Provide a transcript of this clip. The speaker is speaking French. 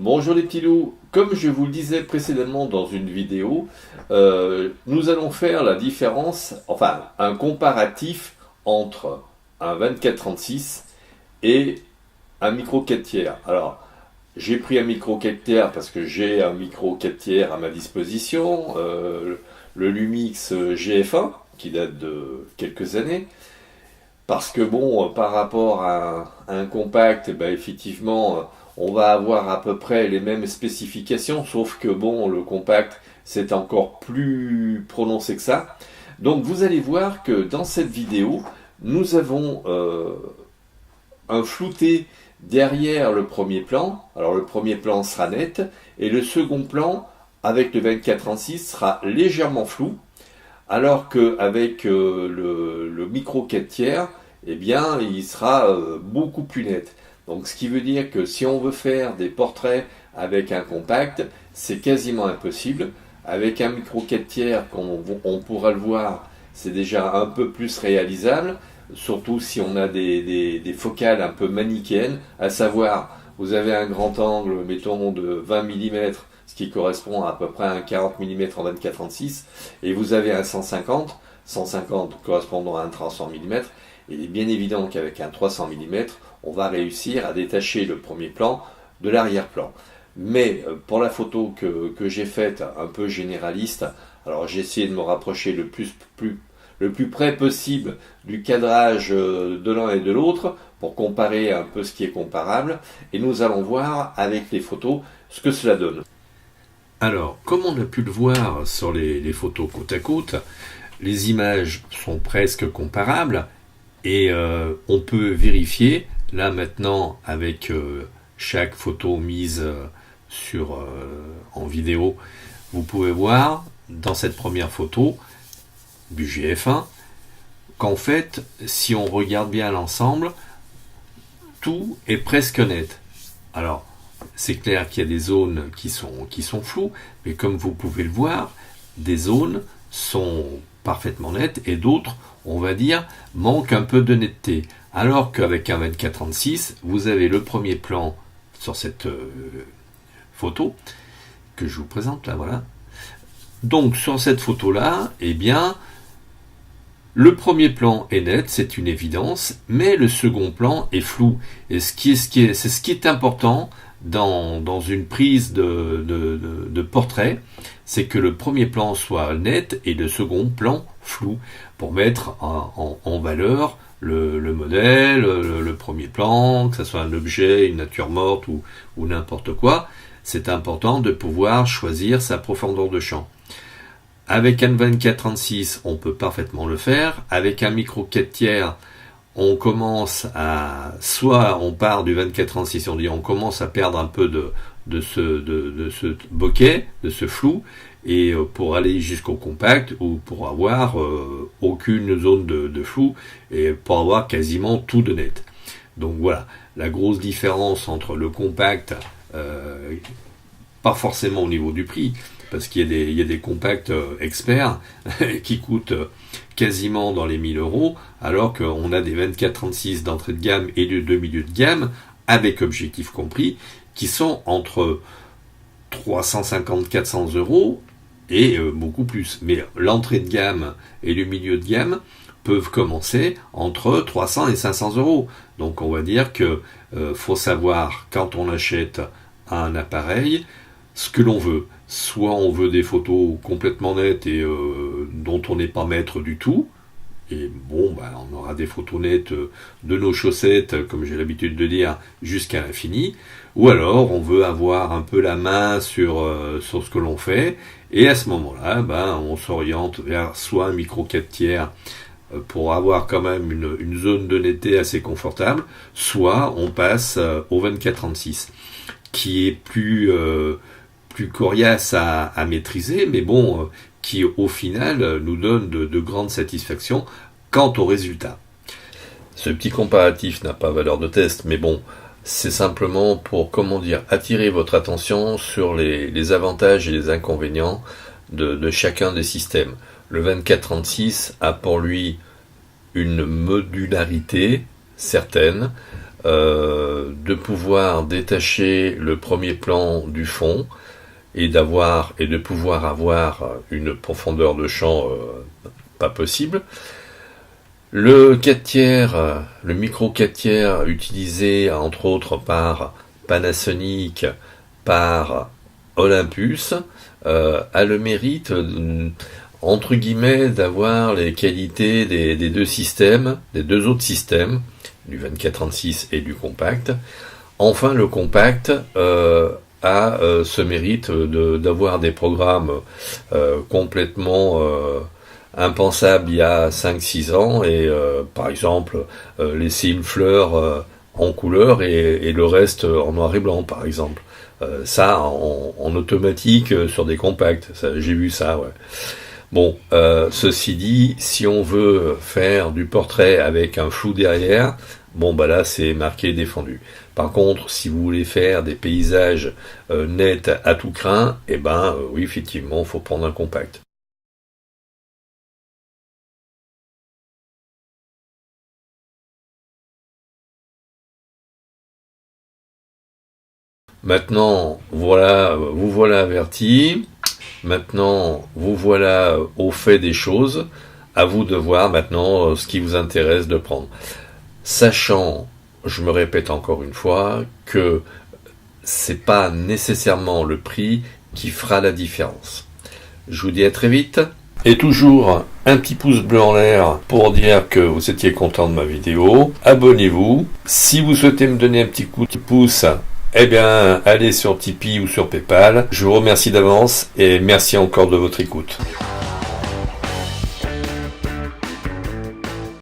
Bonjour les petits loups, comme je vous le disais précédemment dans une vidéo, nous allons faire la différence, enfin un comparatif entre un 24-36 et un micro 4 tiers. Alors, j'ai pris un micro 4 tiers parce que j'ai un micro 4 tiers à ma disposition, le Lumix GF1 qui date de quelques années. Parce que bon, par rapport à un compact, effectivement, on va avoir à peu près les mêmes spécifications, sauf que bon, le compact, c'est encore plus prononcé que ça. Donc vous allez voir que dans cette vidéo, nous avons un flouté derrière le premier plan. Alors le premier plan sera net, et le second plan, avec le 24-36, sera légèrement flou. Alors qu'avec le micro 4 tiers, eh bien, il sera beaucoup plus net. Donc, ce qui veut dire que si on veut faire des portraits avec un compact, c'est quasiment impossible. Avec un micro 4 tiers, on pourra le voir, c'est déjà un peu plus réalisable, surtout si on a des focales un peu manichéennes, à savoir, vous avez un grand angle, mettons, de 20 mm, ce qui correspond à peu près à un 40 mm en 24-36, et vous avez un 150 correspondant à un 300 mm, et il est bien évident qu'avec un 300 mm, on va réussir à détacher le premier plan de l'arrière-plan. Mais pour la photo que j'ai faite, un peu généraliste, alors j'ai essayé de me rapprocher le plus près possible du cadrage de l'un et de l'autre, pour comparer un peu ce qui est comparable, et nous allons voir avec les photos ce que cela donne. Alors, comme on a pu le voir sur les photos côte à côte, les images sont presque comparables et on peut vérifier, là maintenant avec chaque photo mise en vidéo, vous pouvez voir dans cette première photo du GF1 qu'en fait, si on regarde bien l'ensemble, tout est presque net. Alors, c'est clair qu'il y a des zones qui sont floues, mais comme vous pouvez le voir, des zones sont parfaitement nettes et d'autres, on va dire, manquent un peu de netteté. Alors qu'avec un 24-36, vous avez le premier plan sur cette photo que je vous présente là, voilà. Donc sur cette photo-là, eh bien, le premier plan est net, c'est une évidence, mais le second plan est flou. Et c'est ce qui est important dans une prise de portrait, c'est que le premier plan soit net et le second plan flou, pour mettre en valeur le modèle, le premier plan, que ce soit un objet, une nature morte ou n'importe quoi. C'est important de pouvoir choisir sa profondeur de champ. Avec un 24-36, on peut parfaitement le faire. Avec un micro 4 tiers, on commence à, soit on part du 24-36, on commence à perdre un peu de ce bokeh, de ce flou, et pour aller jusqu'au compact, ou pour avoir aucune zone de flou, et pour avoir quasiment tout de net. Donc voilà, la grosse différence entre le compact, pas forcément au niveau du prix, parce qu'il y a des compacts experts qui coûtent quasiment dans les 1000 euros, alors qu'on a des 24-36 d'entrée de gamme et de milieu de gamme, avec objectif compris, qui sont entre 350-400 euros et beaucoup plus. Mais l'entrée de gamme et le milieu de gamme peuvent commencer entre 300 et 500 euros. Donc on va dire que faut savoir, quand on achète un appareil, ce que l'on veut. Soit on veut des photos complètement nettes et dont on n'est pas maître du tout, et bon, on aura des photos nettes de nos chaussettes, comme j'ai l'habitude de dire, jusqu'à l'infini. Ou alors on veut avoir un peu la main sur ce que l'on fait, et à ce moment-là, on s'oriente vers soit un micro 4 tiers pour avoir quand même une zone de netteté assez confortable, soit on passe au 24-36, qui est plus coriace à maîtriser, mais bon, qui au final nous donne de grandes satisfactions quant au résultat. Ce petit comparatif n'a pas valeur de test, mais bon, c'est simplement pour, attirer votre attention sur les avantages et les inconvénients de chacun des systèmes. Le 24-36 a pour lui une modularité certaine, de pouvoir détacher le premier plan du fond et de pouvoir avoir une profondeur de champ pas possible. Le 4/3, le micro 4/3 utilisé entre autres par Panasonic, par Olympus, a le mérite entre guillemets d'avoir les qualités des deux systèmes, des deux autres systèmes, du 24-36 et du compact. Enfin, le compact a ce mérite d'avoir des programmes complètement impensables il y a 5-6 ans, et par exemple laisser une fleur en couleur et le reste en noir et blanc, par exemple. Ça en automatique sur des compacts, j'ai vu ça, ouais. Bon, ceci dit, si on veut faire du portrait avec un flou derrière, bon bah là c'est marqué défendu. Par contre, si vous voulez faire des paysages nets à tout crin, eh ben oui, effectivement, il faut prendre un compact. Maintenant, voilà, vous voilà averti. Maintenant, vous voilà au fait des choses. À vous de voir maintenant ce qui vous intéresse de prendre. Sachant, je me répète encore une fois, que c'est pas nécessairement le prix qui fera la différence. Je vous dis à très vite. Et toujours un petit pouce bleu en l'air pour dire que vous étiez content de ma vidéo. Abonnez-vous. Si vous souhaitez me donner un petit coup de pouce, eh bien, allez sur Tipeee ou sur PayPal. Je vous remercie d'avance et merci encore de votre écoute.